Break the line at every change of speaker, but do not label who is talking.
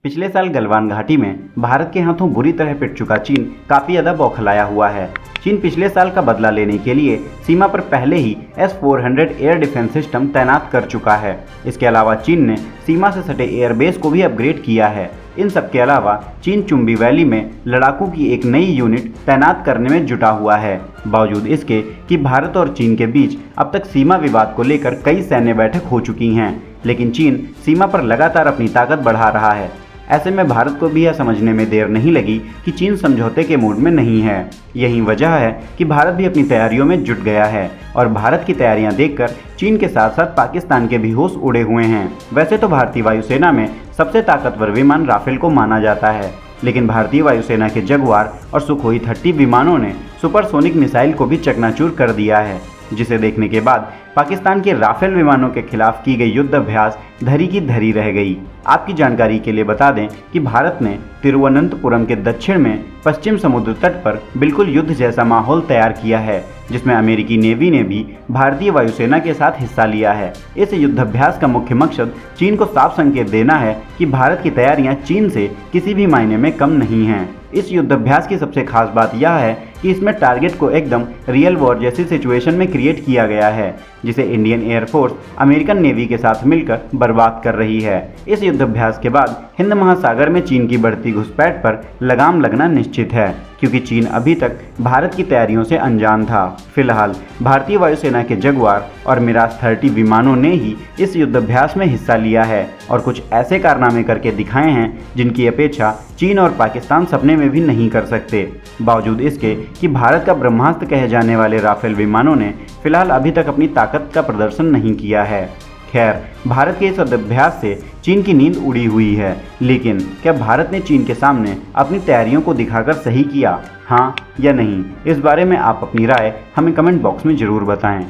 पिछले साल गलवान घाटी में भारत के हाथों बुरी तरह पिट चुका चीन काफी ज्यादा बौखलाया हुआ है। चीन पिछले साल का बदला लेने के लिए सीमा पर पहले ही S-400 एयर डिफेंस सिस्टम तैनात कर चुका है। इसके अलावा चीन ने सीमा से सटे एयरबेस को भी अपग्रेड किया है। इन सब के अलावा चीन चुम्बी वैली में लड़ाकू की एक नई यूनिट तैनात करने में जुटा हुआ है। बावजूद इसके कि भारत और चीन के बीच अब तक सीमा विवाद को लेकर कई सैन्य बैठक हो चुकी हैं, लेकिन चीन सीमा पर लगातार अपनी ताकत बढ़ा रहा है। ऐसे में भारत को भी यह समझने में देर नहीं लगी कि चीन समझौते के मूड में नहीं है। यही वजह है कि भारत भी अपनी तैयारियों में जुट गया है और भारत की तैयारियां देखकर चीन के साथ साथ पाकिस्तान के भी होश उड़े हुए हैं। वैसे तो भारतीय वायुसेना में सबसे ताकतवर विमान राफेल को माना जाता है, लेकिन भारतीय वायुसेना के जगुआर और सुखोई 30 विमानों ने सुपरसोनिक मिसाइल को भी चकनाचूर कर दिया है, जिसे देखने के बाद पाकिस्तान के राफेल विमानों के खिलाफ की गई युद्ध अभ्यास धरी की धरी रह गई। आपकी जानकारी के लिए बता दें कि भारत ने तिरुवनंतपुरम के दक्षिण में पश्चिम समुद्र तट पर बिल्कुल युद्ध जैसा माहौल तैयार किया है, जिसमें अमेरिकी नेवी ने भी भारतीय वायुसेना के साथ हिस्सा लिया है। इस युद्धाभ्यास का मुख्य मकसद चीन को साफ संकेत देना है कि भारत की तैयारियां चीन से किसी भी मायने में कम नहीं हैं। इस युद्धाभ्यास की सबसे खास बात यह है कि इसमें टारगेट को एकदम रियल वॉर जैसी सिचुएशन में क्रिएट किया गया है, जिसे इंडियन एयरफोर्स अमेरिकन नेवी के साथ मिलकर बर्बाद कर रही है। इस युद्धाभ्यास के बाद हिंद महासागर में चीन की बढ़ती घुसपैठ पर लगाम लगना निश्चित है, क्योंकि चीन अभी तक भारत की तैयारियों से अनजान था। फिलहाल भारतीय वायुसेना के जगुआर और मिराज 30 विमानों ने ही इस युद्धाभ्यास में हिस्सा लिया है और कुछ ऐसे कारनामे करके दिखाए हैं जिनकी अपेक्षा चीन और पाकिस्तान सपने में भी नहीं कर सकते। बावजूद इसके कि भारत का ब्रह्मास्त्र कहे जाने वाले राफेल विमानों ने फिलहाल अभी तक अपनी ताकत का प्रदर्शन नहीं किया है। खैर, भारत के इस युद्धाभ्यास से चीन की नींद उड़ी हुई है, लेकिन क्या भारत ने चीन के सामने अपनी तैयारियों को दिखाकर सही किया, हाँ या नहीं? इस बारे में आप अपनी राय हमें कमेंट बॉक्स में ज़रूर बताएं।